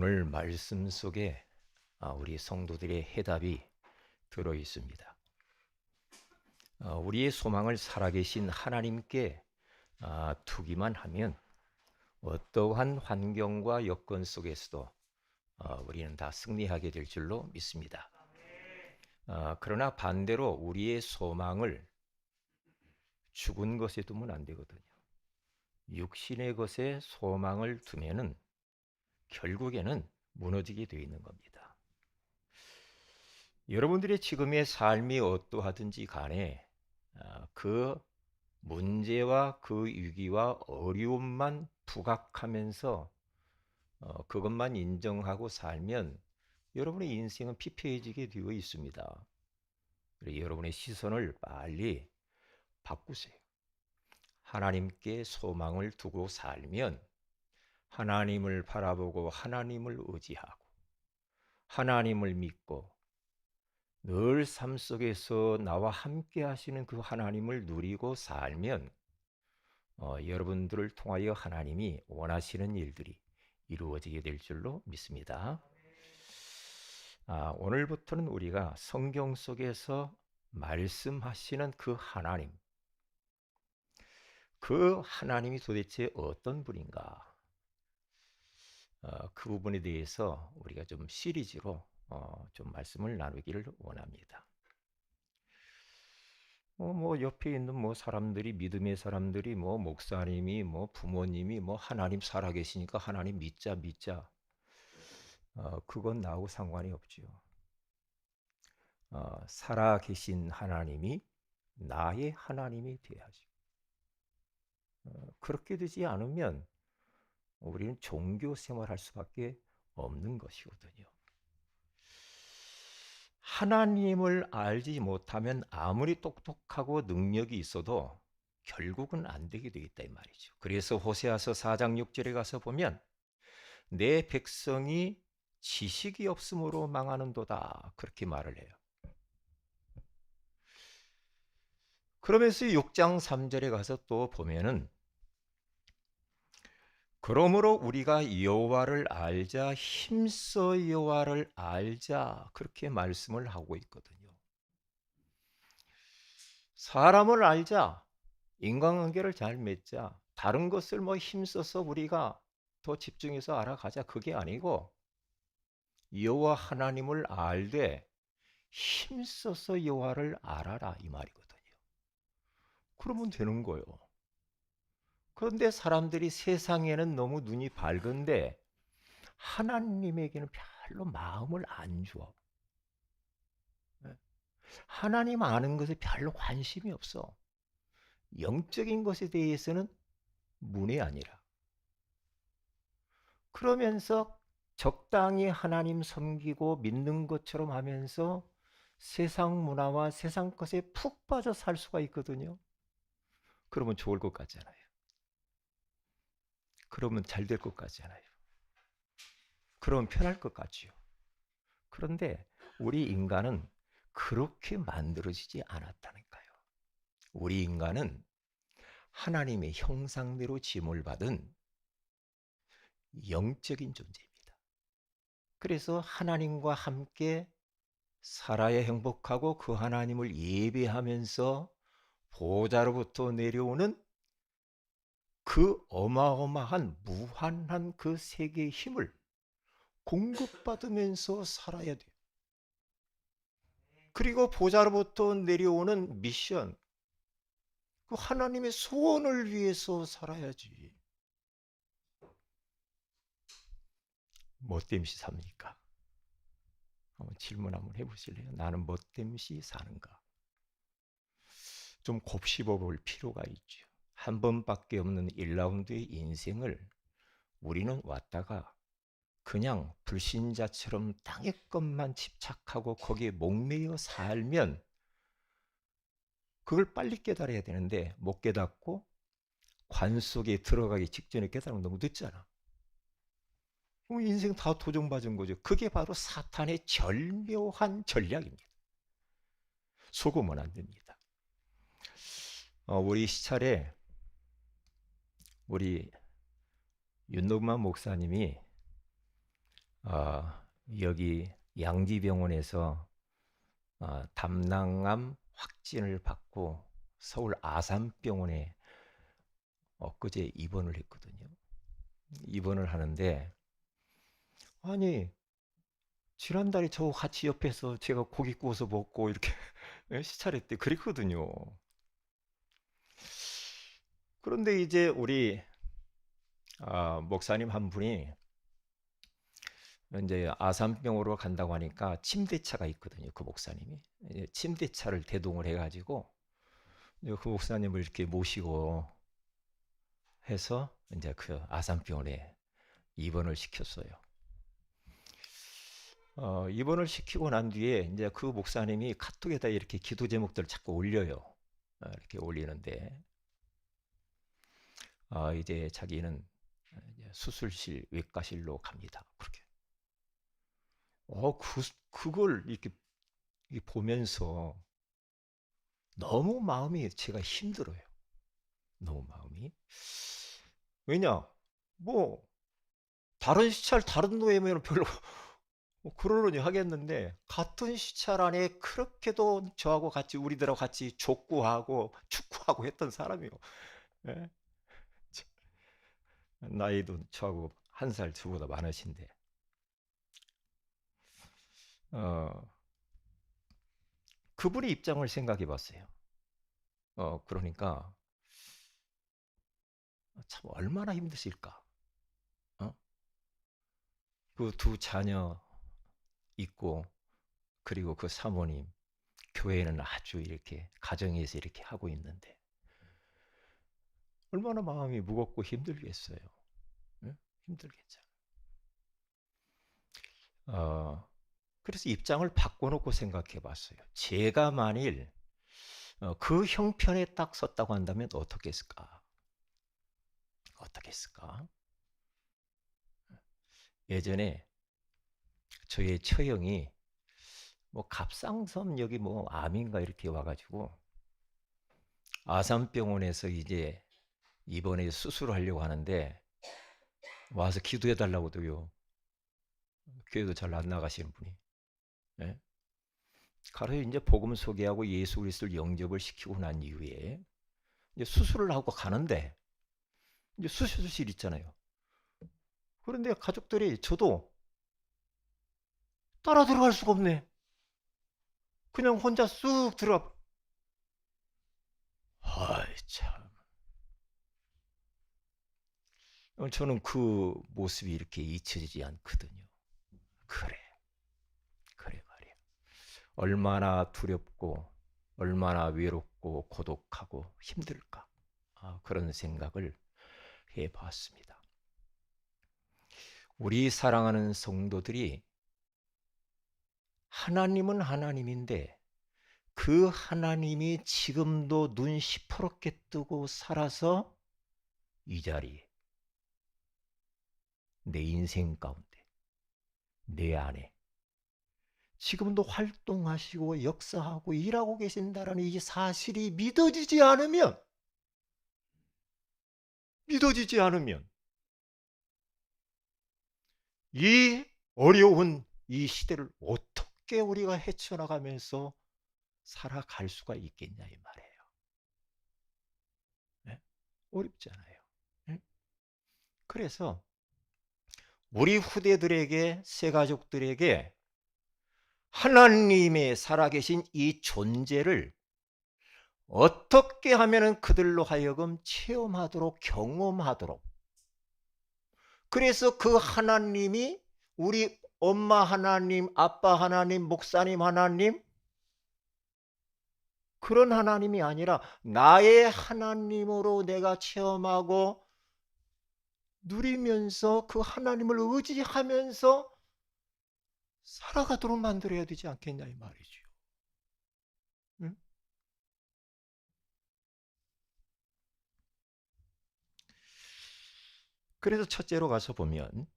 오늘 말씀 속에 우리 성도들의 해답이 들어 있습니다. 우리의 소망을 살아계신 하나님께 두기만 하면 어떠한 환경과 여건 속에서도 우리는 다 승리하게 될 줄로 믿습니다. 그러나 반대로 우리의 소망을 죽은 것에 두면 안 되거든요. 육신의 것에 소망을 두면은 결국에는 무너지게 되어 있는 겁니다. 여러분들의 지금의 삶이 어떠하든지 간에 그 문제와 그 위기와 어려움만 부각하면서 그것만 인정하고 살면 여러분의 인생은 피폐해지게 되어 있습니다. 그래서 여러분의 시선을 빨리 바꾸세요. 하나님께 소망을 두고 살면 하나님을 바라보고 하나님을 의지하고 하나님을 믿고 늘 삶 속에서 나와 함께 하시는 그 하나님을 누리고 살면 여러분들을 통하여 하나님이 원하시는 일들이 이루어지게 될 줄로 믿습니다. 오늘부터는 우리가 성경 속에서 말씀하시는 그 하나님이 도대체 어떤 분인가? 그 부분에 대해서 우리가 좀 시리즈로 좀 말씀을 나누기를 원합니다. 옆에 있는 사람들이 믿음의 사람들이 목사님이 부모님이 하나님 살아계시니까 하나님 믿자 그건 나하고 상관이 없죠. 살아계신 하나님이 나의 하나님이 돼야죠. 그렇게 되지 않으면 우리는 종교 생활할 수밖에 없는 것이거든요. 하나님을 알지 못하면 아무리 똑똑하고 능력이 있어도 결국은 안 되게 되어 있다 이 말이죠. 그래서 호세아서 4장 6절에 가서 보면 내 백성이 지식이 없으므로 망하는도다 그렇게 말을 해요. 그러면서 6장 3절에 가서 또 보면은 그러므로 우리가 여호와를 알자 힘써 여호와를 알자 그렇게 말씀을 하고 있거든요. 사람을 알자, 인간관계를 잘 맺자, 다른 것을 힘써서 우리가 더 집중해서 알아가자 그게 아니고 여호와 하나님을 알되 힘써서 여호와를 알아라 이 말이거든요. 그러면 되는 거예요. 그런데 사람들이 세상에는 너무 눈이 밝은데 하나님에게는 별로 마음을 안 줘. 하나님 아는 것에 별로 관심이 없어. 영적인 것에 대해서는 문외 아니라. 그러면서 적당히 하나님 섬기고 믿는 것처럼 하면서 세상 문화와 세상 것에 푹 빠져 살 수가 있거든요. 그러면 좋을 것 같잖아요. 그러면 잘 될 것 같잖아요. 그러면 편할 것 같지요. 그런데 우리 인간은 그렇게 만들어지지 않았다니까요. 우리 인간은 하나님의 형상대로 지음을 받은 영적인 존재입니다. 그래서 하나님과 함께 살아야 행복하고 그 하나님을 예배하면서 보좌로부터 내려오는 그 어마어마한 무한한 그 세계의 힘을 공급받으면서 살아야 돼요. 그리고 보좌로부터 내려오는 미션, 그 하나님의 소원을 위해서 살아야지. 뭐 때문에 삽니까? 한번 질문 한번 해보실래요? 나는 뭐 때문에 사는가? 좀 곱씹어 볼 필요가 있죠. 한 번밖에 없는 1라운드의 인생을 우리는 왔다가 그냥 불신자처럼 땅의 것만 집착하고 거기에 목매여 살면 그걸 빨리 깨달아야 되는데 못 깨닫고 관 속에 들어가기 직전에 깨달으면 너무 늦잖아. 그럼 인생 다 도전받은 거죠. 그게 바로 사탄의 절묘한 전략입니다. 속으면 안 됩니다. 우리 시찰에 우리 윤덕만 목사님이 어, 여기 양지병원에서 담낭암 확진을 받고 서울 아산병원에 엊그제 입원을 했거든요. 입원을 하는데 아니 지난달에 저 같이 옆에서 제가 고기 구워서 먹고 이렇게 시찰했대 그랬거든요. 그런데 이제 우리 목사님 한 분이 이제 아산병으로 간다고 하니까 침대차가 있거든요. 그 목사님이 침대차를 대동을 해가지고 그 목사님을 이렇게 모시고 해서 이제 그 아산병원에 입원을 시켰어요. 입원을 시키고 난 뒤에 이제 그 목사님이 카톡에다 이렇게 기도 제목들을 자꾸 올려요. 이렇게 올리는데 이제 자기는 이제 수술실 외과실로 갑니다. 그렇게. 그걸 이렇게 보면서 너무 마음이 제가 힘들어요. 너무 마음이. 왜냐? 뭐 다른 시찰 다른 노예면 별로 그러려니 하겠는데 같은 시찰 안에 그렇게도 저하고 같이 우리들하고 같이 족구하고 축구하고 했던 사람이요. 예? 나이도 저하고 한 살 저보다 많으신데 어, 그분의 입장을 생각해 봤어요. 그러니까 참 얼마나 힘드실까? 어? 그 두 자녀 있고 그리고 그 사모님 교회는 아주 이렇게 가정에서 이렇게 하고 있는데 얼마나 마음이 무겁고 힘들겠어요. 응? 힘들겠죠. 어, 그래서 입장을 바꿔놓고 생각해 봤어요. 제가 만일 그 형편에 딱 섰다고 한다면 어떻게 했을까? 어떻게 했을까? 예전에 저의 처형이 뭐 갑상선 여기 뭐 암인가 이렇게 와가지고 아산병원에서 이제 이번에 수술하려고 하는데 와서 기도해 달라고도요. 교회도 잘 안 나가시는 분이. 예? 가서 이제 복음 소개하고 예수 그리스도를 영접을 시키고 난 이후에 이제 수술을 하고 가는데 이제 수술실 있잖아요. 그런데 가족들이 저도 따라 들어갈 수가 없네. 그냥 혼자 쑥 들어가. 아이 참. 저는 그 모습이 이렇게 잊혀지지 않거든요. 그래, 그래 말이야. 얼마나 두렵고 얼마나 외롭고 고독하고 힘들까. 그런 생각을 해봤습니다. 우리 사랑하는 성도들이 하나님은 하나님인데 그 하나님이 지금도 눈 시퍼렇게 뜨고 살아서 이 자리에 내 인생 가운데 내 안에 지금도 활동하시고 역사하고 일하고 계신다라는 이 사실이 믿어지지 않으면 이 어려운 이 시대를 어떻게 우리가 헤쳐나가면서 살아갈 수가 있겠냐 이 말이에요. 네? 어렵잖아요. 네? 그래서 우리 후대들에게 새가족들에게 하나님의 살아계신 이 존재를 어떻게 하면 그들로 하여금 체험하도록 경험하도록 그래서 그 하나님이 우리 엄마 하나님, 아빠 하나님, 목사님 하나님 그런 하나님이 아니라 나의 하나님으로 내가 체험하고 누리면서 그 하나님을 의지하면서 살아가도록 만들어야 되지 않겠냐 이 말이죠. 응? 그래서 첫째로 가서 보면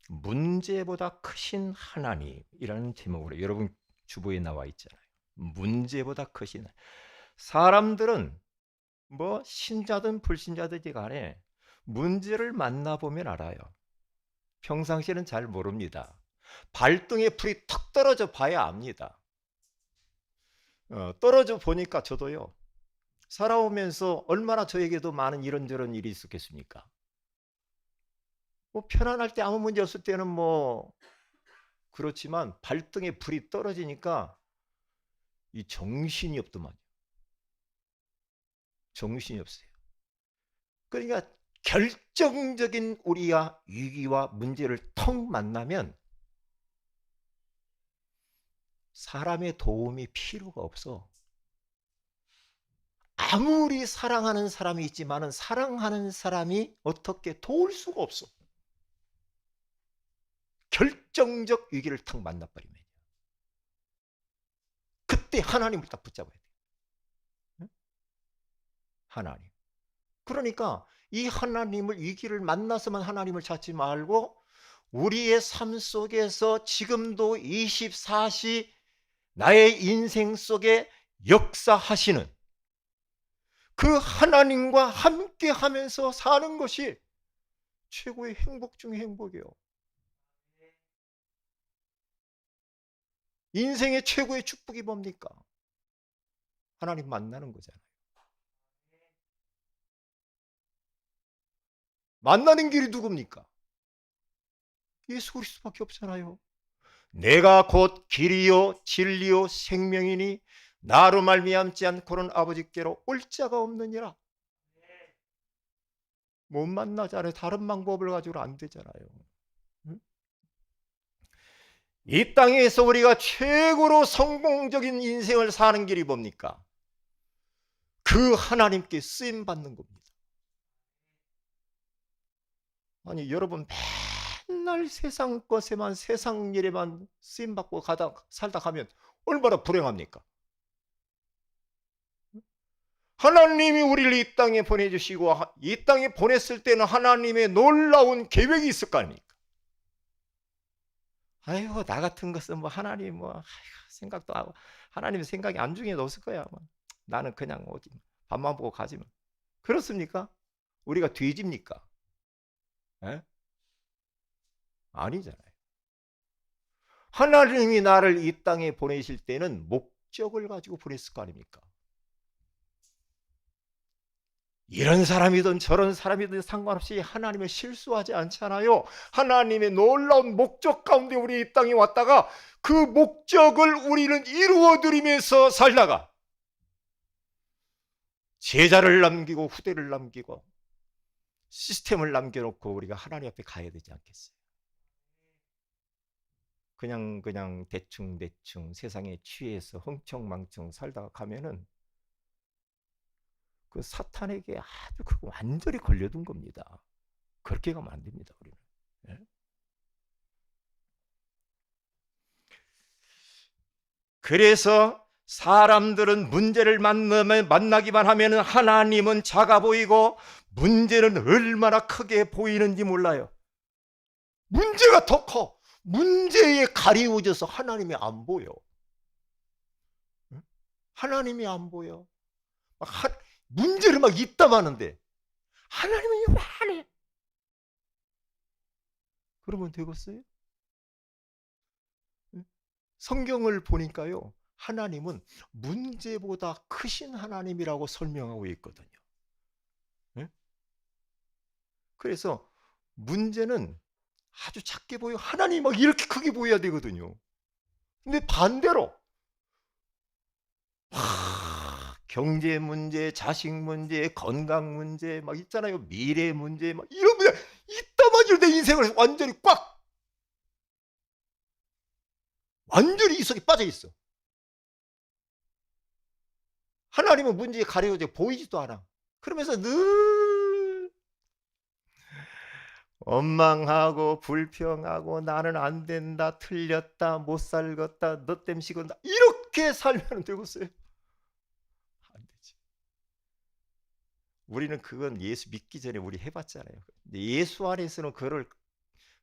문제보다 크신 하나님이라는 제목으로 여러분 주보에 나와 있잖아요. 문제보다 크신 사람들은 뭐 신자든 불신자든지 간에 문제를 만나보면 알아요. 평상시에는 잘 모릅니다. 발등에 불이 턱 떨어져 봐야 압니다. 떨어져 보니까 저도요. 살아오면서 얼마나 저에게도 많은 이런저런 일이 있었겠습니까? 뭐 편안할 때 아무 문제 없을 때는 뭐 그렇지만 발등에 불이 떨어지니까 이 정신이 없더만요. 정신이 없어요. 그러니까 결정적인 우리가 위기와 문제를 턱 만나면 사람의 도움이 필요가 없어. 아무리 사랑하는 사람이 있지만은 사랑하는 사람이 어떻게 도울 수가 없어. 결정적 위기를 탁 만나버리면 그때 하나님을 딱 붙잡아야 돼. 응? 하나님. 그러니까 이 하나님을 위기를 만나서만 하나님을 찾지 말고 우리의 삶 속에서 지금도 24시 나의 인생 속에 역사하시는 그 하나님과 함께 하면서 사는 것이 최고의 행복 중의 행복이에요. 인생의 최고의 축복이 뭡니까? 하나님 만나는 거잖아요. 만나는 길이 누굽니까? 예수 그리스도밖에 없잖아요. 내가 곧 길이요 진리요 생명이니 나로 말미암지 않고는 아버지께로 올 자가 없느니라. 못 만나잖아요. 다른 방법을 가지고는 안 되잖아요. 응? 이 땅에서 우리가 최고로 성공적인 인생을 사는 길이 뭡니까? 그 하나님께 쓰임 받는 겁니다. 아니 여러분 맨날 세상 것에만 세상 일에만 쓰임 받고 살다 가면 얼마나 불행합니까? 하나님이 우리를 이 땅에 보내주시고 이 땅에 보냈을 때는 하나님의 놀라운 계획이 있을 거 아닙니까? 아이고 나 같은 것은 뭐 하나님 뭐 아이고, 생각도 하고 하나님 생각이 안중에도 없을 거야. 뭐. 나는 그냥 어디 밥만 보고 가지만 그렇습니까? 우리가 돼지입니까? 에? 아니잖아요. 하나님이 나를 이 땅에 보내실 때는 목적을 가지고 보냈을 거 아닙니까? 이런 사람이든 저런 사람이든 상관없이 하나님을 실수하지 않잖아요. 하나님의 놀라운 목적 가운데 우리 이 땅에 왔다가 그 목적을 우리는 이루어드리면서 살다가 제자를 남기고 후대를 남기고 시스템을 남겨놓고 우리가 하나님 앞에 가야 되지 않겠어요? 그냥 대충 세상에 취해서 흥청망청 살다가 가면은 그 사탄에게 아주 그거 완전히 걸려든 겁니다. 그렇게 가면 안 됩니다. 우리는. 예? 그래서 사람들은 문제를 만나기만 하면 하나님은 작아 보이고 문제는 얼마나 크게 보이는지 몰라요. 문제가 더 커. 문제에 가리워져서 하나님이 안 보여. 하나님이 안 보여. 문제를 막 입담하는데 하나님은 요만해. 그러면 되겠어요? 성경을 보니까요. 하나님은 문제보다 크신 하나님이라고 설명하고 있거든요. 그래서 문제는 아주 작게 보여. 하나님이 막 이렇게 크게 보여야 되거든요. 근데 반대로 경제 문제, 자식 문제, 건강 문제 막 있잖아요. 미래 문제 막 이런 문제 이따마지로 내 인생을 완전히 완전히 이 속에 빠져 있어. 하나님은 문제에 가려져 보이지도 않아. 그러면서 늘 원망하고 불평하고 나는 안 된다, 틀렸다, 못 살겠다, 너 땜 식은다 이렇게 살면 되겠어요? 안 되지. 우리는 그건 예수 믿기 전에 우리 해봤잖아요. 근데 예수 안에서는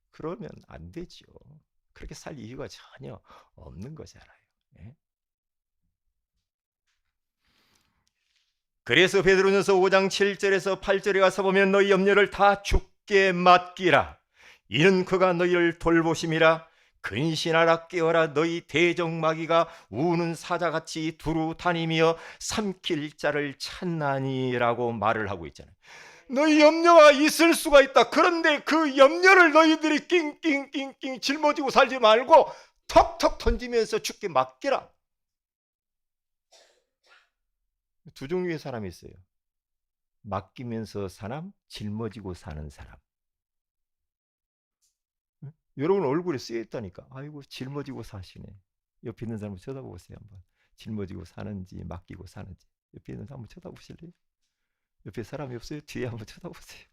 그러면 안 되죠. 그렇게 살 이유가 전혀 없는 거잖아요. 예? 그래서 베드로전서 5장 7절에서 8절에 가서 보면 너희 염려를 다 주께 맡기라. 이는 그가 너희를 돌보심이라. 근신하라 깨어라 너희 대적마귀가 우는 사자같이 두루 다니며 삼킬 자를 찾나니라고 말을 하고 있잖아요. 너희 염려가 있을 수가 있다. 그런데 그 염려를 너희들이 낑낑낑낑 짊어지고 살지 말고 턱턱 던지면서 죽게 맡기라. 두 종류의 사람이 있어요. 맡기면서 사람, 짊어지고 사는 사람. 여러분 얼굴에 쓰여 있다니까. 아이고 짊어지고 사시네. 옆에 있는 사람을 쳐다보세요 한번. 짊어지고 사는지 맡기고 사는지. 옆에 있는 사람 한번 쳐다보실래요? 옆에 사람이 없어요? 뒤에 한번 쳐다보세요.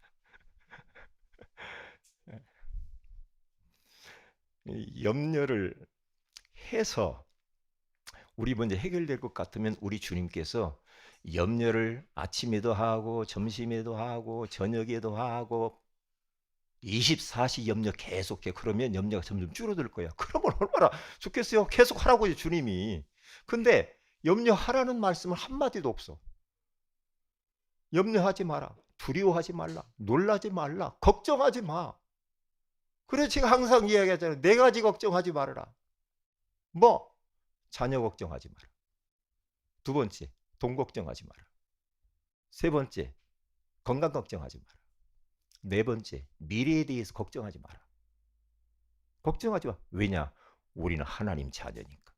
염려를 해서 우리 먼저 해결될 것 같으면 우리 주님께서 염려를 아침에도 하고 점심에도 하고 저녁에도 하고 24시 염려 계속해. 그러면 염려가 점점 줄어들 거야. 그러면 얼마나 좋겠어요. 계속 하라고 주님이. 근데 염려하라는 말씀은 한마디도 없어. 염려하지 마라. 두려워하지 말라. 놀라지 말라. 걱정하지 마. 그래 제가 항상 이야기하잖아요. 네 가지 걱정하지 말아라. 뭐? 자녀 걱정하지 마라. 두 번째, 돈 걱정하지 마라. 세 번째, 건강 걱정하지 마라. 네 번째, 미래에 대해서 걱정하지 마라. 걱정하지 마. 왜냐? 우리는 하나님 자녀니까.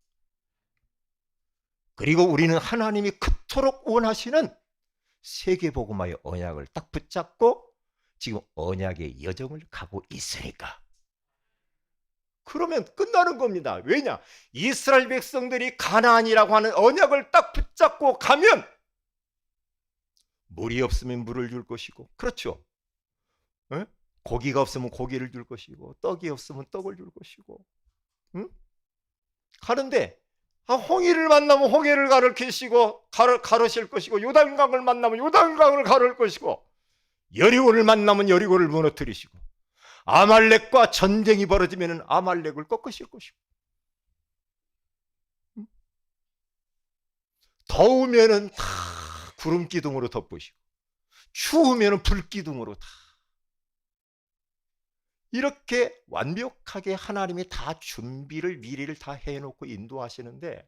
그리고 우리는 하나님이 그토록 원하시는 세계복음화의 언약을 딱 붙잡고 지금 언약의 여정을 가고 있으니까. 그러면 끝나는 겁니다. 왜냐? 이스라엘 백성들이 가나안이라고 하는 언약을 딱 붙잡고 가면 물이 없으면 물을 줄 것이고, 그렇죠? 에? 고기가 없으면 고기를 줄 것이고, 떡이 없으면 떡을 줄 것이고, 응? 가는데 홍해를 만나면 홍해를 가르실 것이고, 요단강을 만나면 요단강을 가를 것이고, 여리고를 만나면 여리고를 무너뜨리시고, 아말렉과 전쟁이 벌어지면 아말렉을 꺾으실 것이고, 더우면은 다 구름 기둥으로 덮으시고, 추우면은 불 기둥으로 다. 이렇게 완벽하게 하나님이 다 준비를 미래를 다 해놓고 인도하시는데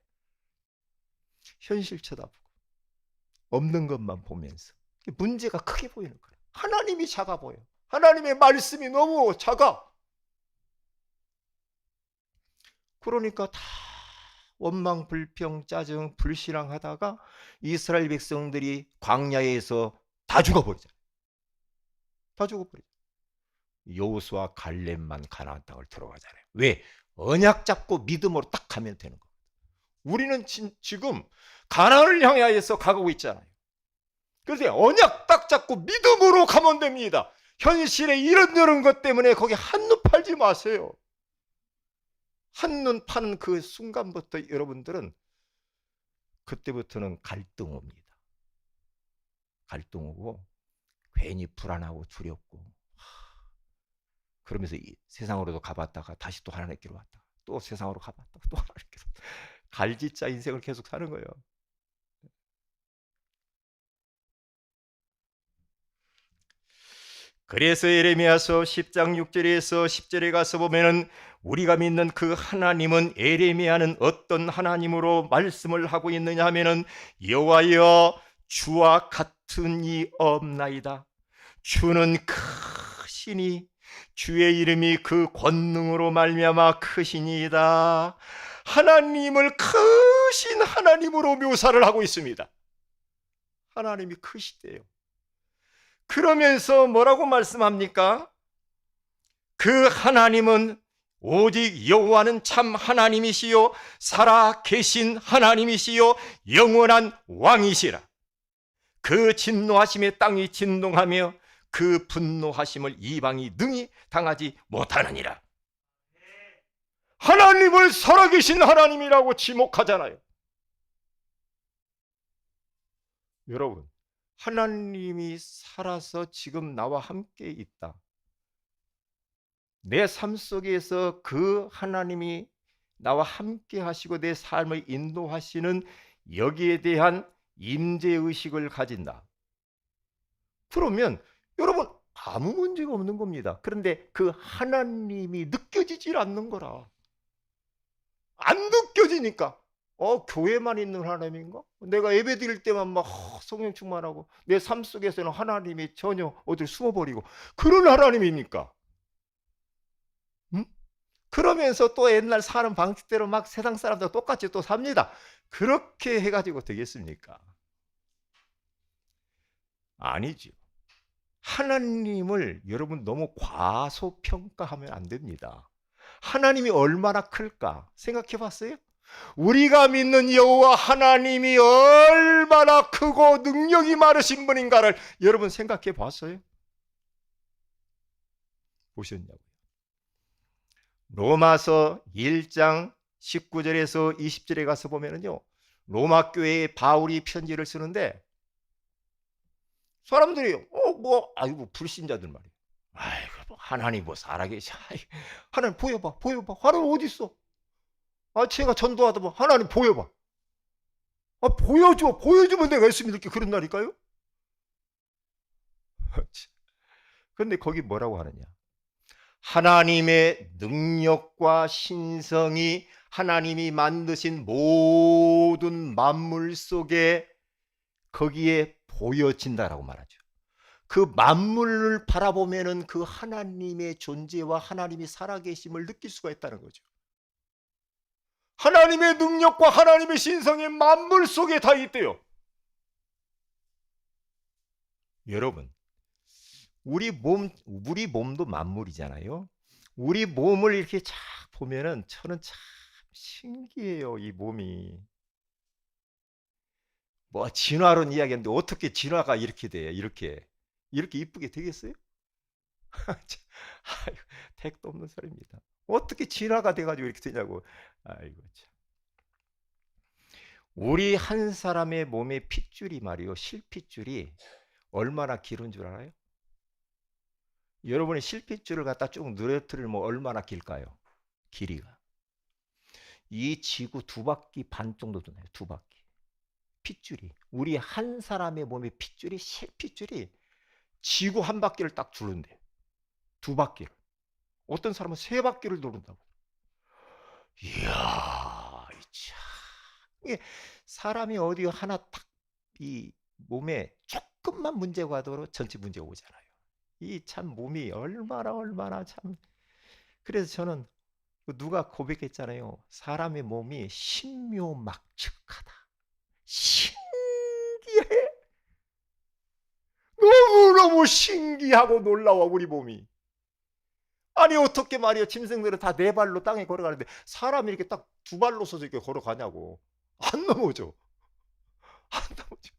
현실 쳐다보고 없는 것만 보면서 문제가 크게 보이는 거예요. 하나님이 작아 보여. 하나님의 말씀이 너무 작아. 그러니까 다 원망, 불평, 짜증, 불신앙하다가 이스라엘 백성들이 광야에서 다 죽어버리잖아요. 다 죽어버리죠. 여호수아 갈렙만 가나안 땅을 들어가잖아요. 왜? 언약 잡고 믿음으로 딱 가면 되는 거예요. 우리는 지금 가나안을 향하여서 가고 있잖아요. 그래서 언약 딱 잡고 믿음으로 가면 됩니다. 현실에 이런저런 것 때문에 거기 한눈 팔지 마세요. 한눈 파는 그 순간부터 여러분들은 그때부터는 갈등 옵니다. 갈등 오고 괜히 불안하고 두렵고, 그러면서 이 세상으로도 가봤다가 다시 또 하나님께로 왔다가 또 세상으로 가봤다가 또 하나님께로, 갈지자 인생을 계속 사는 거예요. 그래서 예레미야서 10장 6절에서 10절에 가서 보면은 우리가 믿는 그 하나님은, 예레미야는 어떤 하나님으로 말씀을 하고 있느냐 하면은, 여호와여 주와 같은 이 없나이다. 주는 크시니 주의 이름이 그 권능으로 말미암아 크시니이다. 하나님을 크신 하나님으로 묘사를 하고 있습니다. 하나님이 크시대요. 그러면서 뭐라고 말씀합니까? 그 하나님은 오직 여호와는 참 하나님이시요 살아 계신 하나님이시요 영원한 왕이시라. 그 진노하심에 땅이 진동하며 그 분노하심을 이방이 능히 당하지 못하느니라. 하나님을 살아계신 하나님이라고 지목하잖아요. 여러분, 하나님이 살아서 지금 나와 함께 있다. 내 삶 속에서 그 하나님이 나와 함께 하시고 내 삶을 인도하시는 여기에 대한 임재의식을 가진다. 그러면 여러분 아무 문제가 없는 겁니다. 그런데 그 하나님이 느껴지질 않는 거라. 안 느껴지니까. 교회만 있는 하나님인가? 내가 예배 드릴 때만 막 성령 충만하고 내 삶 속에서는 하나님이 전혀 어딜 숨어버리고 그런 하나님입니까? 응? 그러면서 또 옛날 사는 방식대로 막 세상 사람들 똑같이 또 삽니다. 그렇게 해가지고 되겠습니까? 아니죠. 하나님을 여러분 너무 과소평가하면 안 됩니다. 하나님이 얼마나 클까 생각해 봤어요? 우리가 믿는 여호와 하나님이 얼마나 크고 능력이 많으신 분인가를 여러분 생각해 봤어요? 보셨냐고요? 로마서 1장 19절에서 20절에 가서 보면은요. 로마 교회에 바울이 편지를 쓰는데 사람들이 아이고 불신자들 말이에요. 아이고 하나님 뭐 살아계셔. 하나님 보여봐. 하나님 어디 있어? 제가 전도하다 보면 하나님 보여봐. 보여주면 내가 예수 믿을게. 그런 날일까요? 그런데 거기 뭐라고 하느냐? 하나님의 능력과 신성이 하나님이 만드신 모든 만물 속에 거기에 보여진다라고 말하죠. 그 만물을 바라보면은 그 하나님의 존재와 하나님이 살아계심을 느낄 수가 있다는 거죠. 하나님의 능력과 하나님의 신성이 만물 속에 다 있대요. 여러분, 우리 몸도 만물이잖아요. 우리 몸을 이렇게 쫙 보면은 저는 참 신기해요. 이 몸이. 뭐 진화론 이야기하는데 어떻게 진화가 이렇게 돼? 이렇게 이쁘게 되겠어요? 아이고, 택도 없는 소리입니다. 어떻게 진화가 돼가지고 이렇게 되냐고. 아이고 참. 우리 한 사람의 몸의 핏줄이 말이요, 실핏줄이 얼마나 길은 줄 알아요? 여러분이 실핏줄을 갖다 쭉 늘어뜨리면 얼마나 길까요? 길이가. 이 지구 2바퀴 반 정도 되나요? 2바퀴. 핏줄이. 우리 한 사람의 몸의 핏줄이, 실핏줄이 지구 1바퀴를 딱 두른대요. 2바퀴를. 어떤 사람은 3바퀴를 도른다고. 이야, 참. 이게 사람이 어디 하나 딱 이 몸에 조금만 문제가 와도 전체 문제가 오잖아요. 이 참 몸이 얼마나 참. 그래서 저는 누가 고백했잖아요. 사람의 몸이 신묘막측하다. 신기해. 너무너무 신기하고 놀라워 우리 몸이. 아니 어떻게 말이야, 짐승들은 다 4발로 땅에 걸어가는데 사람이 이렇게 딱 2발로 서서 이렇게 걸어가냐고. 안 넘어져. 안 넘어져.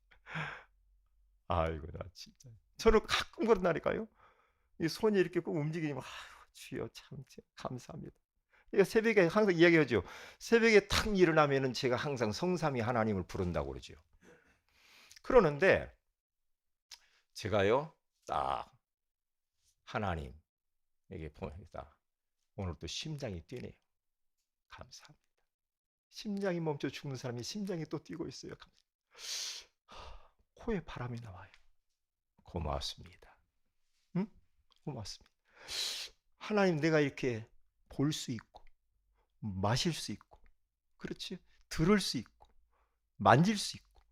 아이고 나 진짜. 저는 가끔 그런다니까요. 이 손이 이렇게 꼭 움직이면 주여 참 감사합니다. 새벽에 항상 이야기하죠. 새벽에 탁 일어나면은 제가 항상 성삼위 하나님을 부른다고 그러죠. 그러는데 제가요 딱 하나님에게 보냈다. 오늘 또 심장이 뛰네요. 감사합니다. 심장이 멈춰 죽는 사람이 심장이 또 뛰고 있어요. 코에 바람이 나와요. 고맙습니다. 응? 고맙습니다. 하나님, 내가 이렇게 볼 수 있고 마실 수 있고, 그렇지? 들을 수 있고 만질 수 있고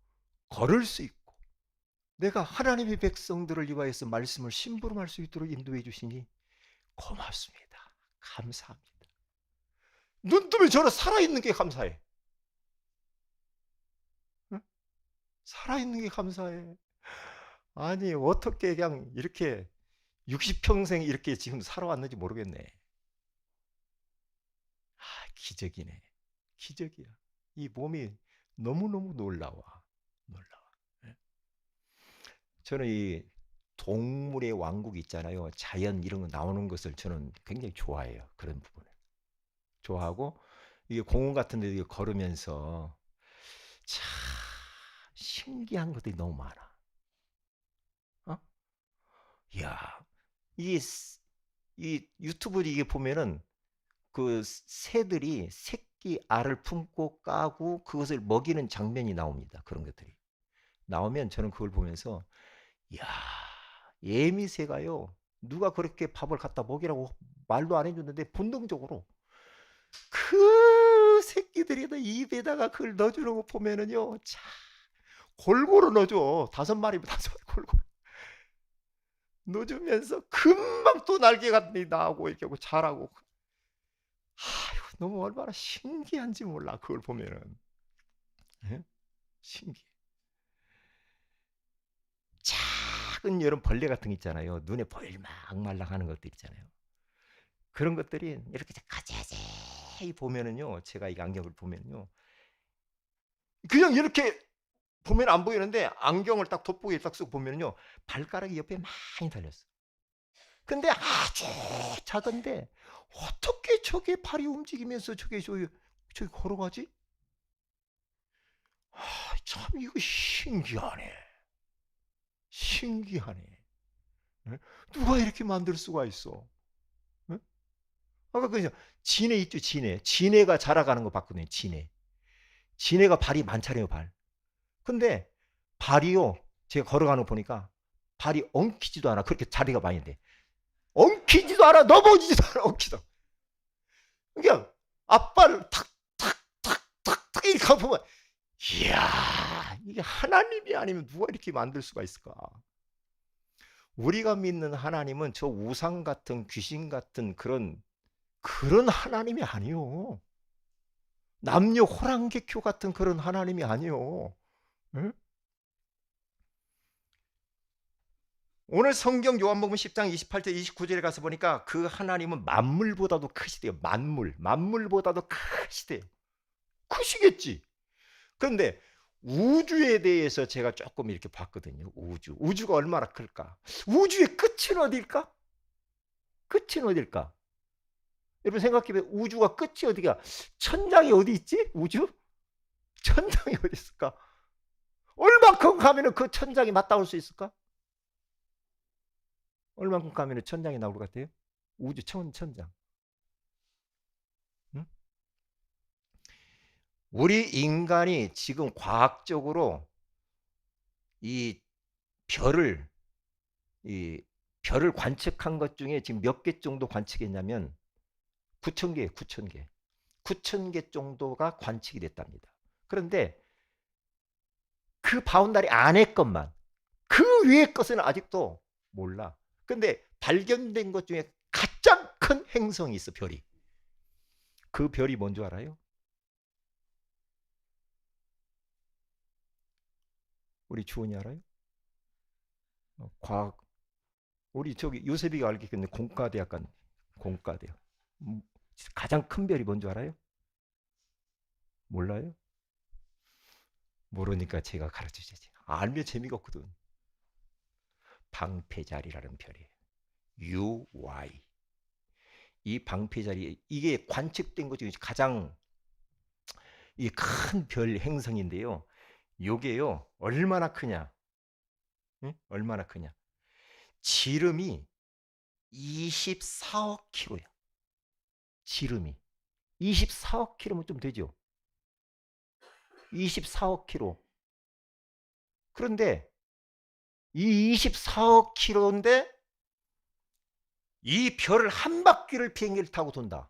걸을 수 있고, 내가 하나님의 백성들을 위하여서 말씀을 심부름할 수 있도록 인도해 주시니 고맙습니다. 감사합니다. 눈 뜨면 저는 살아있는 게 감사해. 응? 살아있는 게 감사해. 아니 어떻게 그냥 이렇게 60평생 이렇게 지금 살아왔는지 모르겠네. 기적이네. 기적이야. 이 몸이 너무너무 놀라워. 예. 저는 이 동물의 왕국 있잖아요. 자연 이런 거 나오는 것을 저는 굉장히 좋아해요. 그런 부분을 좋아하고, 이게 공원 같은 데 걸으면서 참 신기한 것들이 너무 많아. 이야, 이 유튜브 이게 보면은 그 새들이 새끼 알을 품고 까고 그것을 먹이는 장면이 나옵니다. 그런 것들이 나오면 저는 그걸 보면서, 이야, 예미새가요, 누가 그렇게 밥을 갖다 먹이라고 말도 안 해줬는데 본능적으로 그 새끼들이 입에다가 그걸 넣어주는 거 보면은요, 참 골고루 넣어줘. 5마리, 5마리 골고루 넣어주면서 금방 또 날개가 나오고 이렇게 하고 자라고. 아유, 너무 얼마나 신기한지 몰라 그걸 보면은. 예? 신기해. 작은 이런 벌레 같은 거 있잖아요. 눈에 볼막말락 하는 것들 있잖아요. 그런 것들이 이렇게 자세히 보면은요, 제가 이 안경을 보면요, 그냥 이렇게 보면 안 보이는데 안경을 딱 돋보기에 딱 쓰고 보면요, 발가락이 옆에 많이 달렸어. 근데 아주 작은데 어떻게 저게 발이 움직이면서 저기 걸어가지? 아, 참 이거 신기하네. 신기하네. 네? 누가 이렇게 만들 수가 있어? 네? 아까 그냥 진해 있죠, 진해. 진해가 자라가는 거 봤거든요, 진해. 진해가 발이 많잖아요, 발. 근데 발이요, 제가 걸어가는 거 보니까 발이 엉키지도 않아. 그렇게 자리가 많이 돼. 엉키지도 않아. 넘어지지도 않아. 엉키도. 그냥 앞발을 탁탁탁탁탁 이렇게 하고 보면, 이야, 이게 하나님이 아니면 누가 이렇게 만들 수가 있을까? 우리가 믿는 하나님은 저 우상 같은 귀신 같은 그런 하나님이 아니요. 남녀 호랑개교 같은 그런 하나님이 아니요. 응? 오늘 성경 요한복음 10장 28절 29절에 가서 보니까 그 하나님은 만물보다도 크시대요. 만물보다도 크시대요. 크시겠지. 그런데 우주에 대해서 제가 조금 이렇게 봤거든요. 우주가 얼마나 클까? 우주의 끝은 어딜까? 끝은 어딜까? 여러분 생각해보면 우주가 끝이 어디가? 천장이 어디 있지? 우주? 천장이 어디 있을까? 얼만큼 가면은 그 천장이 맞닿을 수 있을까? 얼만큼 가면은 천장이 나올 것 같아요? 우주 천장. 응? 우리 인간이 지금 과학적으로 이 별을 이 별을 관측한 것 중에 지금 몇 개 정도 관측했냐면 9,000개, 9,000개. 9,000개 정도가 관측이 됐답니다. 그런데 그 바운다리 안에 것만, 그 위의 것은 아직도 몰라. 근데 발견된 것 중에 가장 큰 행성이 있어, 별이. 그 별이 뭔지 알아요? 우리 주원이 알아요? 과학. 우리 저기 요셉이가 알겠는데 공과대학관, 공과대학. 가장 큰 별이 뭔지 알아요? 몰라요? 모르니까 제가 가르쳐주지. 알면 재미가 없거든. 방패자리라는 별이에요. UY. 이 방패자리, 이게 관측된 것 중에 가장 이 큰 별 행성인데요. 요게요, 얼마나 크냐? 응? 얼마나 크냐? 지름이 24억 킬로야. 지름이 24억 킬로면 좀 되죠. 24억 킬로. 그런데 이 24억 킬로인데 이 별을 한 바퀴를 비행기를 타고 돈다.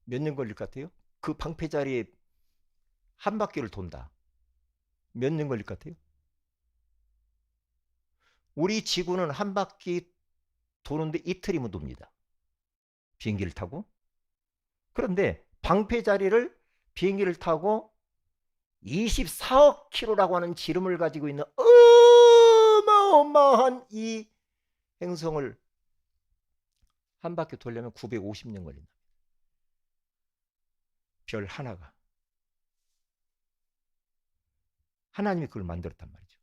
몇 년 걸릴 것 같아요? 그 방패자리에 한 바퀴를 돈다. 몇 년 걸릴 것 같아요? 우리 지구는 한 바퀴 도는데 이틀이면 돕니다. 비행기를 타고. 그런데 방패자리를 비행기를 타고 24억 킬로라고 하는 지름을 가지고 있는 어마어마한 이 행성을 한 바퀴 돌려면 950년 걸린다. 별 하나가. 하나님이 그걸 만들었단 말이죠.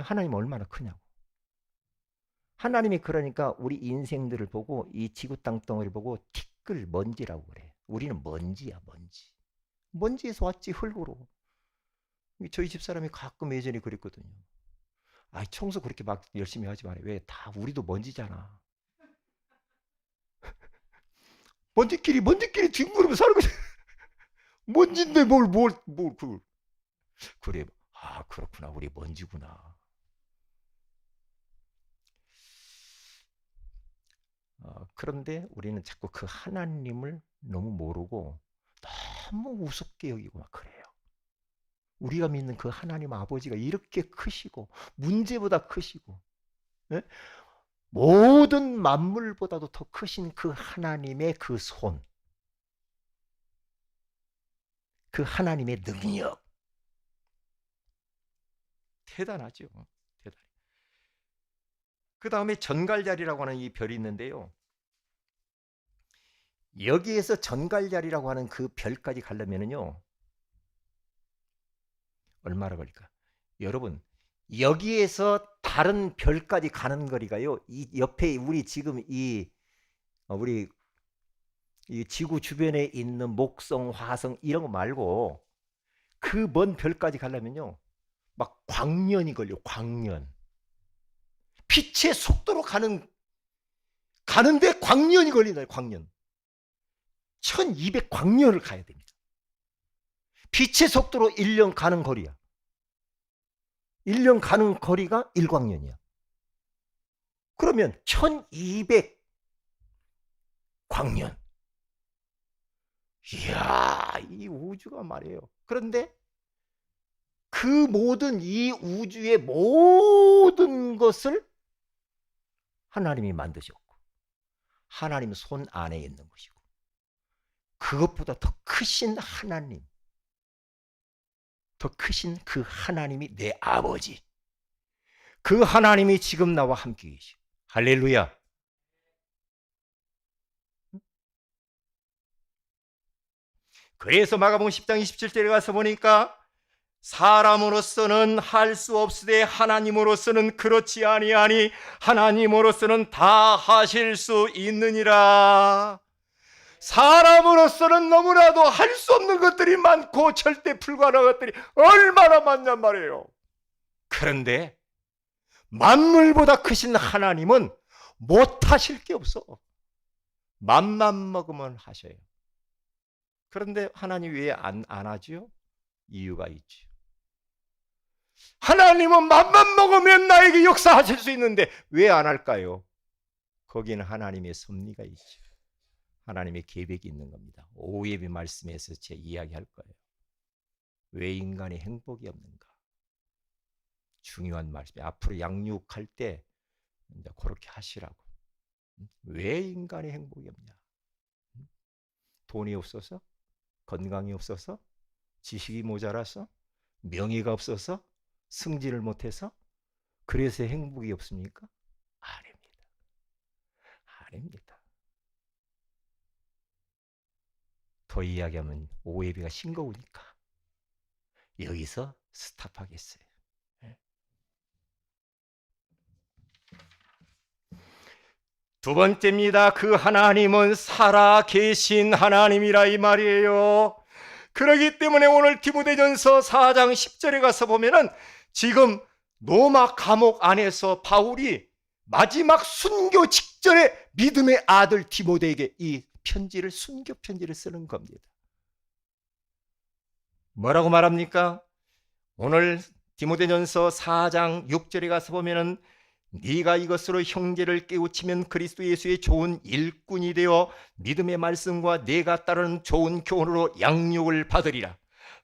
하나님은 얼마나 크냐고. 하나님이 그러니까 우리 인생들을 보고 이 지구 땅덩어리를 보고 티끌 먼지라고 그래. 우리는 먼지야, 먼지. 먼지에서 왔지, 흙으로. 저희 집사람이 가끔 예전에 그랬거든요. 아, 청소 그렇게 막 열심히 하지 마라. 왜? 다 우리도 먼지잖아. 먼지끼리 뒹구르며 사는 거지. 먼지인데 그걸. 그래. 아, 그렇구나. 우리 먼지구나. 그런데 우리는 자꾸 그 하나님을 너무 모르고 너무 우습게 여기고 막 그래요. 우리가 믿는 그 하나님 아버지가 이렇게 크시고 문제보다 크시고, 예? 모든 만물보다도 더 크신 그 하나님의 그 손, 그 하나님의 능력, 대단하죠. 대단해. 그 다음에 전갈자리라고 하는 이 별이 있는데요. 여기에서 전갈자리라고 하는 그 별까지 가려면요 얼마나 걸릴까? 여러분, 여기에서 다른 별까지 가는 거리가요, 이 옆에 우리 지금 우리 이 지구 주변에 있는 목성, 화성 이런 거 말고 그 먼 별까지 가려면요 막 광년이 걸려. 광년. 빛의 속도로 가는데 광년이 걸린다. 광년. 1200 광년을 가야 됩니다. 빛의 속도로 1년 가는 거리야. 1년 가는 거리가 1광년이야. 그러면 1200 광년. 이야, 이 우주가 말이에요. 그런데 그 모든 이 우주의 모든 것을 하나님이 만드셨고 하나님 손 안에 있는 것이고, 그것보다 더 크신 하나님, 더 크신 그 하나님이 내 아버지, 그 하나님이 지금 나와 함께 계시. 할렐루야. 그래서 마가복음 10장 27절에 가서 보니까 사람으로서는 할 수 없으되 하나님으로서는 그렇지 아니하니 하나님으로서는 다 하실 수 있느니라. 사람으로서는 너무나도 할 수 없는 것들이 많고 절대 불가능한 것들이 얼마나 많냔 말이에요. 그런데 만물보다 크신 하나님은 못하실 게 없어. 맘만 먹으면 하셔요. 그런데 하나님 왜 안 하지요? 이유가 있죠. 하나님은 맘만 먹으면 나에게 역사하실 수 있는데 왜 안 할까요? 거기는 하나님의 섭리가 있죠. 하나님의 계획이 있는 겁니다. 오예비 말씀에서 제 이야기할 거예요. 왜 인간이 행복이 없는가? 중요한 말씀. 앞으로 양육할 때 이제 그렇게 하시라고. 왜 인간이 행복이 없냐? 돈이 없어서? 건강이 없어서? 지식이 모자라서? 명예가 없어서? 승진을 못해서? 그래서 행복이 없습니까? 아닙니다. 아닙니다. 더 이야기하면 오해비가 싱거우니까 여기서 스탑하겠어요. 두 번째입니다. 그 하나님은 살아계신 하나님이라 이 말이에요. 그렇기 때문에 오늘 디모데전서 4장 10절에 가서 보면은 지금 로마 감옥 안에서 바울이 마지막 순교 직전에 믿음의 아들 디모데에게 이 편지를, 순교 편지를 쓰는 겁니다. 뭐라고 말합니까? 오늘 디모데전서 4장 6절에 가서 보면은 네가 이것으로 형제를 깨우치면 그리스도 예수의 좋은 일꾼이 되어 믿음의 말씀과 내가 따르는 좋은 교훈으로 양육을 받으리라.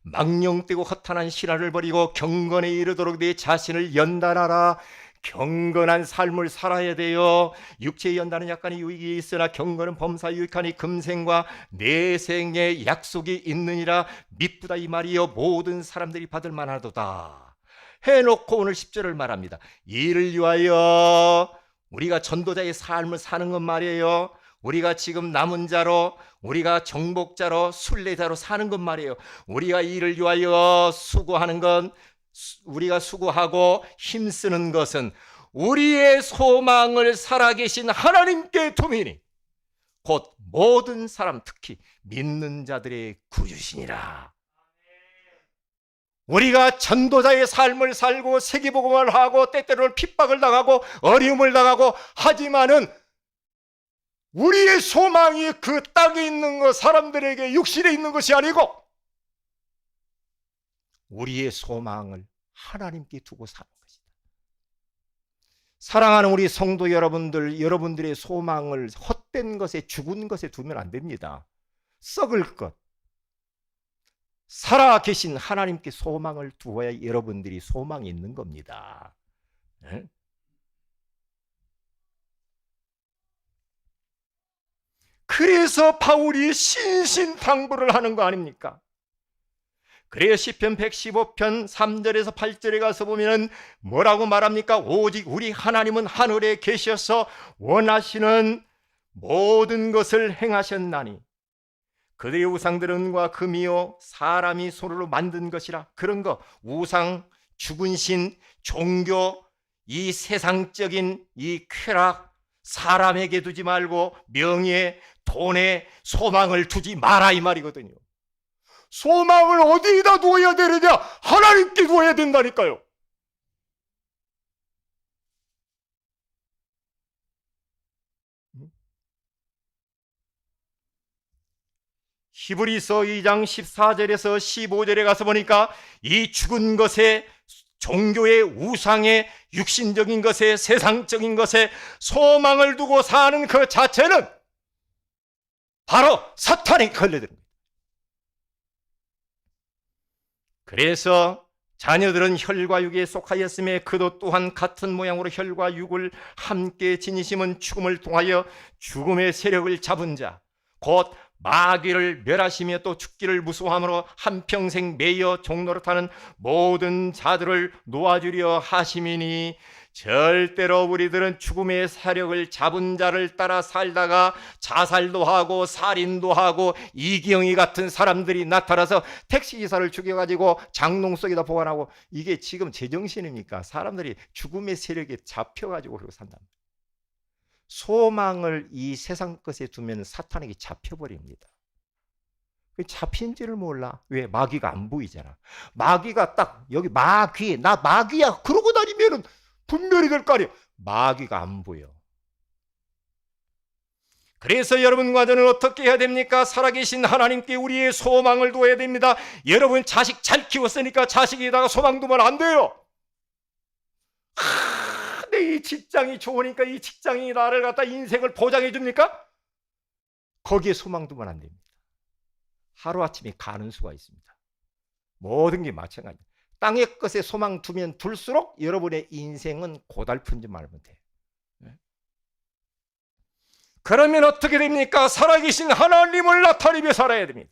망령되고 허탄한 신화를 버리고 경건에 이르도록 내 자신을 연단하라. 경건한 삶을 살아야 돼요. 육체의 연단은 약간의 유익이 있으나 경건은 범사 유익하니 금생과 내생의 약속이 있느니라. 미쁘다 이 말이요 모든 사람들이 받을 만하도다. 해놓고 오늘 10절을 말합니다. 이를 위하여 우리가 전도자의 삶을 사는 것 말이에요. 우리가 지금 남은 자로, 우리가 정복자로, 순례자로 사는 것 말이에요. 우리가 이를 위하여 수고하는 건, 우리가 수고하고 힘쓰는 것은 우리의 소망을 살아계신 하나님께 두미니 곧 모든 사람, 특히 믿는 자들의 구주시니라. 우리가 전도자의 삶을 살고 세계복음을 하고 때때로는 핍박을 당하고 어려움을 당하고 하지만은 우리의 소망이 그 땅에 있는 것, 사람들에게 육신에 있는 것이 아니고 우리의 소망을 하나님께 두고 사는 것이다. 사랑하는 우리 성도 여러분들, 여러분들의 소망을 헛된 것에, 죽은 것에 두면 안 됩니다. 썩을 것. 살아 계신 하나님께 소망을 두어야 여러분들이 소망이 있는 겁니다. 네? 그래서 바울이 신신당부를 하는 거 아닙니까? 그래요. 시편 115편 3절에서 8절에 가서 보면은 뭐라고 말합니까? 오직 우리 하나님은 하늘에 계셔서 원하시는 모든 것을 행하셨나니 그들의 우상들은 은과 금이요 사람이 손으로 만든 것이라. 그런 거, 우상, 죽은 신, 종교, 이 세상적인 이 쾌락, 사람에게 두지 말고 명예, 돈에 소망을 두지 마라, 이 말이거든요. 소망을 어디에다 두어야 되느냐? 하나님께 두어야 된다니까요. 히브리서 2장 14절에서 15절에 가서 보니까 이 죽은 것에, 종교의, 우상의, 육신적인 것에, 세상적인 것에 소망을 두고 사는 그 자체는 바로 사탄에 걸려드는 거예요. 그래서 자녀들은 혈과 육에 속하였음에 그도 또한 같은 모양으로 혈과 육을 함께 지니심은 죽음을 통하여 죽음의 세력을 잡은 자, 곧 마귀를 멸하시며 또 죽기를 무수함으로 한평생 매여 종노릇하는 모든 자들을 놓아주려 하심이니 절대로 우리들은 죽음의 세력을 잡은 자를 따라 살다가 자살도 하고 살인도 하고 이기영이 같은 사람들이 나타나서 택시기사를 죽여가지고 장롱 속에다 보관하고, 이게 지금 제정신입니까? 사람들이 죽음의 세력에 잡혀가지고 그러고 산다. 소망을 이 세상 것에 두면 사탄에게 잡혀버립니다. 잡힌지를 몰라. 왜? 마귀가 안 보이잖아. 마귀가 딱 여기 마귀, 나 마귀야 그러고 다니면은 분별이 될 거 아니에요. 마귀가 안 보여. 그래서 여러분과 저는 어떻게 해야 됩니까? 살아계신 하나님께 우리의 소망을 두어야 됩니다. 여러분 자식 잘 키웠으니까 자식에다가 소망 두면 안 돼요. 내 이 직장이 좋으니까 이 직장이 나를 갖다 인생을 보장해 줍니까? 거기에 소망 두면 안 됩니다. 하루아침에 가는 수가 있습니다. 모든 게 마찬가지입니다. 땅의 것에 소망 두면 둘수록 여러분의 인생은 고달픈지 말면 돼요. 그러면 어떻게 됩니까? 살아계신 하나님을 나타내며 살아야 됩니다.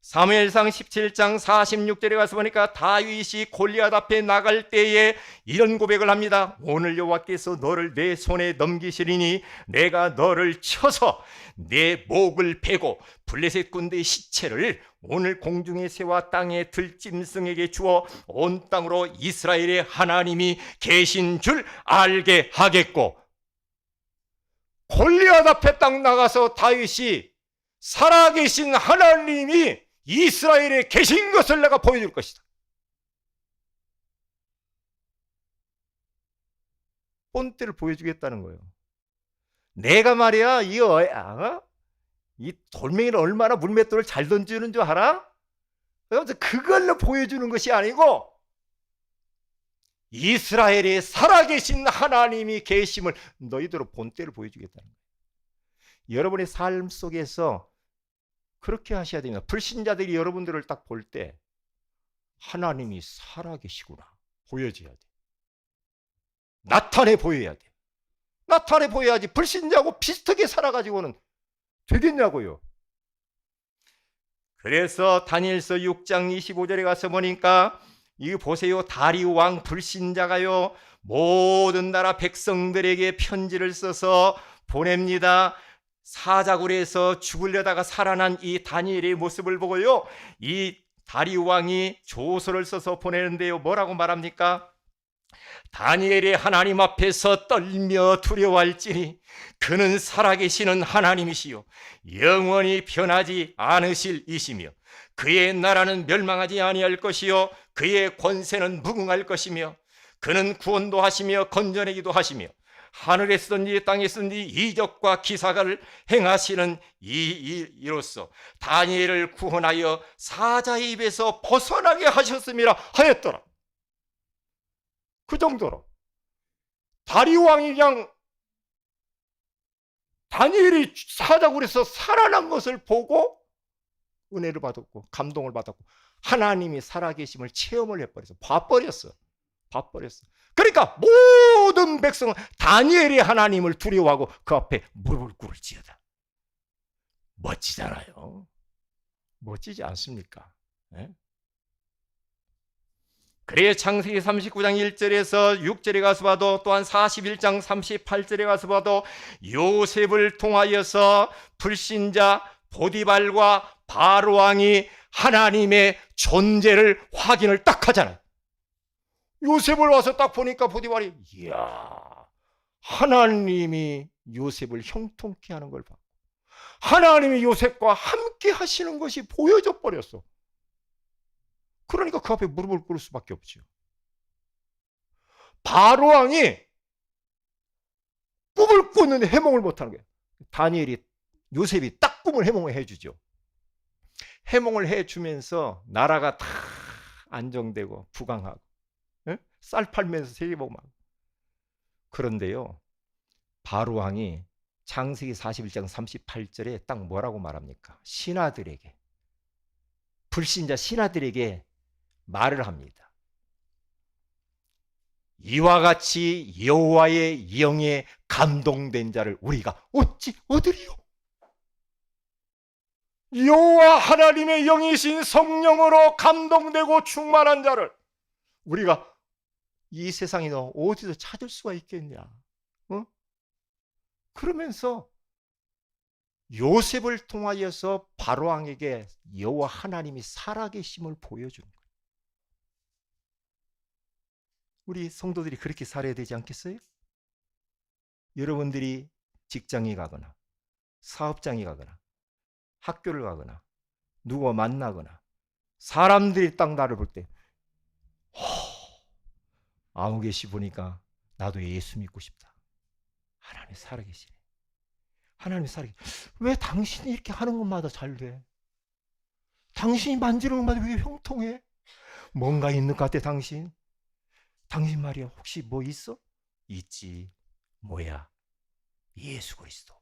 사무엘상 17장 46절에 가서 보니까 다윗이 골리앗 앞에 나갈 때에 이런 고백을 합니다. 오늘 여호와께서 너를 내 손에 넘기시리니 내가 너를 쳐서 내 목을 베고 블레셋 군대의 시체를 오늘 공중의 새와 땅의 들짐승에게 주어 온 땅으로 이스라엘의 하나님이 계신 줄 알게 하겠고, 골리앗 앞에 딱 나가서 다윗이 살아계신 하나님이 이스라엘에 계신 것을 내가 보여줄 것이다. 본때를 보여주겠다는 거예요. 내가 말이야 이 돌멩이를 얼마나 물맷돌을 잘 던지는 줄 알아? 그걸로 보여주는 것이 아니고 이스라엘에 살아계신 하나님이 계심을 너희들로 본때를 보여주겠다는 거예요. 여러분의 삶 속에서 그렇게 하셔야 됩니다. 불신자들이 여러분들을 딱 볼 때 하나님이 살아계시구나 보여줘야 돼. 나타내 보여야 돼. 나타내 보여야지 불신자하고 비슷하게 살아가지고는 되겠냐고요. 그래서 다니엘서 6장 25절에 가서 보니까 이거 보세요. 다리우 왕 불신자가요 모든 나라 백성들에게 편지를 써서 보냅니다. 사자굴에서 죽으려다가 살아난 이 다니엘의 모습을 보고요, 이 다리우 왕이 조서를 써서 보내는데요, 뭐라고 말합니까? 다니엘이 하나님 앞에서 떨며 두려워할지니 그는 살아계시는 하나님이시요 영원히 변하지 않으실 이시며 그의 나라는 멸망하지 아니할 것이요 그의 권세는 무궁할 것이며 그는 구원도 하시며 건져내기도 하시며 하늘에 쓰든지 땅에 쓰든지 이적과 기사를 행하시는 이로서 다니엘을 구원하여 사자의 입에서 벗어나게 하셨음이라 하였더라. 그 정도로 다리 왕이 그냥 다니엘이 사자고 그래서 살아난 것을 보고 은혜를 받았고 감동을 받았고 하나님이 살아계심을 체험을 해버렸어. 봐버렸어. 그러니까 모든 백성은 다니엘이 하나님을 두려워하고 그 앞에 무릎을 꿇을지어다. 멋지잖아요. 멋지지 않습니까? 네? 그래 창세기 39장 1절에서 6절에 가서 봐도 또한 41장 38절에 가서 봐도 요셉을 통하여서 불신자 보디발과 바로왕이 하나님의 존재를 확인을 딱 하잖아요. 요셉을 와서 딱 보니까 보디발이 이야, 하나님이 요셉을 형통케 하는 걸 봐. 하나님이 요셉과 함께 하시는 것이 보여져 버렸어. 그러니까 그 앞에 무릎을 꿇을 수밖에 없죠. 바로왕이 꿈을 꾸는데 해몽을 못하는 거예요. 다니엘이 요셉이 딱 꿈을 해몽을 해주죠. 해몽을 해주면서 나라가 다 안정되고 부강하고 쌀 팔면서 세계 복막. 그런데요, 바로왕이 창세기 41장 38절에 딱 뭐라고 말합니까? 신하들에게, 불신자 신하들에게 말을 합니다. 이와 같이 여호와의 영에 감동된 자를 우리가 어찌 얻으리요? 여호와 하나님의 영이신 성령으로 감동되고 충만한 자를 우리가 이 세상에 어디서 찾을 수가 있겠냐? 그러면서 요셉을 통하여서 바로왕에게 여호와 하나님이 살아계심을 보여주는 거예요. 우리 성도들이 그렇게 살아야 되지 않겠어요? 여러분들이 직장에 가거나 사업장에 가거나 학교를 가거나 누구 만나거나 사람들이 딱 나를 볼 때 아무 개시 보니까 나도 예수 믿고 싶다. 하나님 살아계시네. 하나님 살아계시네. 왜 당신이 이렇게 하는 것마다 잘 돼? 당신이 만지는 것마다 왜 형통해? 뭔가 있는 것 같아 당신? 당신 말이야 혹시 뭐 있어? 있지. 뭐야? 예수 그리스도.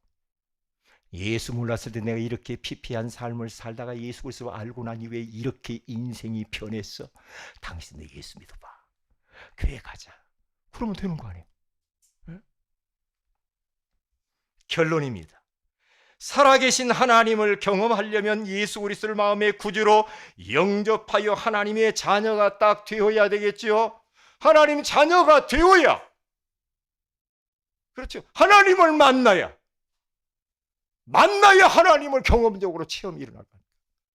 예수 몰랐을 때 내가 이렇게 피폐한 삶을 살다가 예수 그리스도를 알고 나니 왜 이렇게 인생이 변했어? 당신 내 예수 믿어봐. 교회 가자. 그러면 되는 거 아니에요? 네? 결론입니다. 살아계신 하나님을 경험하려면 예수 그리스도를 마음의 구주로 영접하여 하나님의 자녀가 딱 되어야 되겠죠. 하나님 자녀가 되어야, 그렇죠, 하나님을 만나야 하나님을 경험적으로 체험이 일어날 겁니다.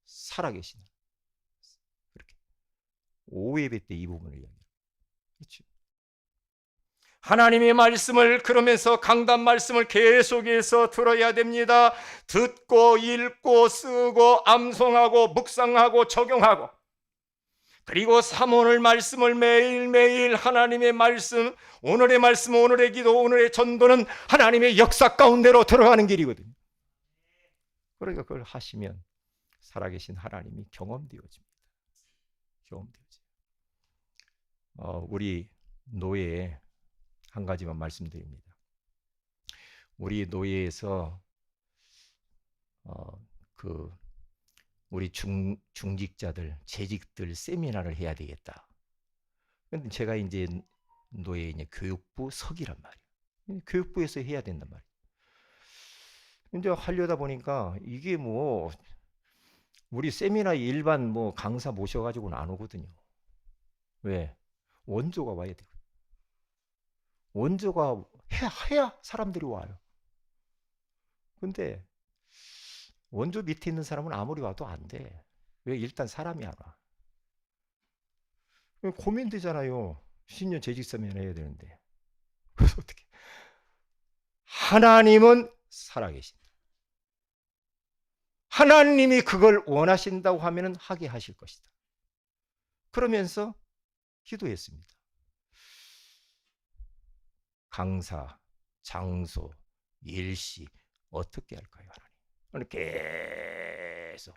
살아계신, 그렇게 오예배 때 이 부분을 이야기해요. 그렇죠. 하나님의 말씀을 그러면서 강단 말씀을 계속해서 들어야 됩니다. 듣고 읽고 쓰고 암송하고 묵상하고 적용하고, 그리고 사모할 말씀을 매일매일 하나님의 말씀, 오늘의 말씀, 오늘의 기도, 오늘의 전도는 하나님의 역사 가운데로 들어가는 길이거든요. 그러니까 그걸 하시면 살아계신 하나님이 경험되어집니다. 우리 노예에 한 가지만 말씀드립니다. 우리 노예에서 우리 중직자들, 재직들 세미나를 해야 되겠다. 근데 제가 이제 노예 이제 교육부 석이란 말이에요. 교육부에서 해야 된단 말이에요. 이제 하려다 보니까 이게 뭐 우리 세미나 일반 뭐 강사 모셔가지고는 안 오거든요. 왜? 원조가 와야 되거든요. 원조가 해야 사람들이 와요. 근데 원조 밑에 있는 사람은 아무리 와도 안 돼. 왜? 일단 사람이 안 와. 고민되잖아요. 신년 재직 세미나 해야 되는데. 그래서 어떻게? 하나님은 살아계신다. 하나님이 그걸 원하신다고 하면 하게 하실 것이다. 그러면서 기도했습니다. 강사, 장소, 일시 어떻게 할까요, 하나님? 계속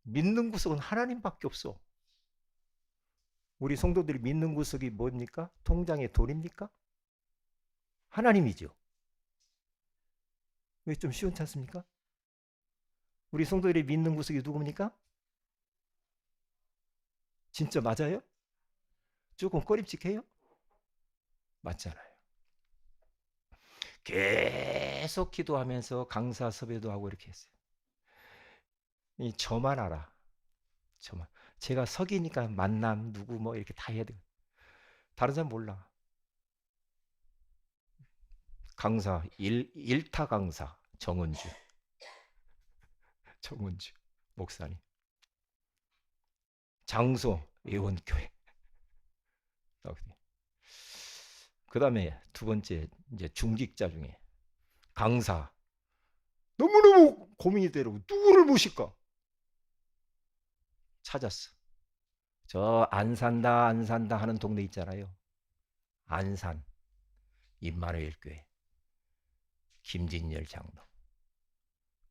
믿는 구석은 하나님밖에 없어. 우리 성도들이 믿는 구석이 뭡니까? 통장에 돈입니까? 하나님이죠. 왜 좀 시원치 않습니까? 우리 성도들이 믿는 구석이 누굽니까? 진짜 맞아요? 조금 꺼림칙해요? 맞잖아요. 계속 기도하면서 강사 섭외도 하고 이렇게 했어요. 저만 알아. 저만. 제가 석이니까 만남 누구 뭐 이렇게 다 해야 돼. 다른 사람 몰라. 강사 일타 강사 정은주 목사님. 장소 예원교회. 그다음에 두 번째 이제 중직자 중에 강사. 너무너무 고민이 되고 누구를 모실까? 찾았어. 저 안산다 하는 동네 있잖아요. 안산 임마누엘 교회 김진열 장로.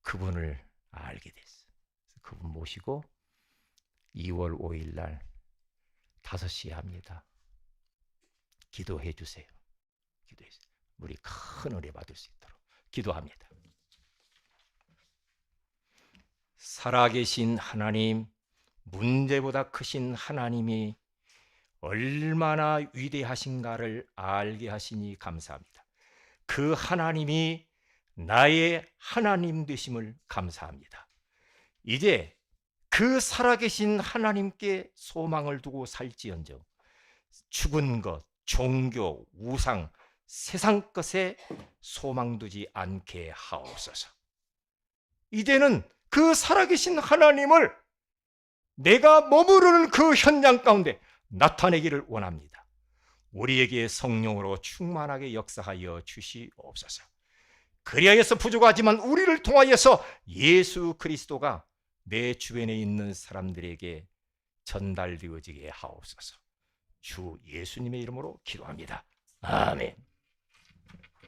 그분을 알게 됐어. 그분 모시고 2월 5일 날 5시에 합니다. 기도해 주세요. 기도해 주세요. 우리 큰 은혜 받을 수 있도록 기도합니다. 살아계신 하나님, 문제보다 크신 하나님이 얼마나 위대하신가를 알게 하시니 감사합니다. 그 하나님이 나의 하나님 되심을 감사합니다. 이제 그 살아계신 하나님께 소망을 두고 살지언정 죽은 것, 종교, 우상, 세상 것에 소망 두지 않게 하옵소서. 이제는 그 살아계신 하나님을 내가 머무르는 그 현장 가운데 나타내기를 원합니다. 우리에게 성령으로 충만하게 역사하여 주시옵소서. 그리하여서 부족하지만 우리를 통하여서 예수 그리스도가 내 주변에 있는 사람들에게 전달되어지게 하옵소서. 주 예수님의 이름으로 기도합니다. 아멘.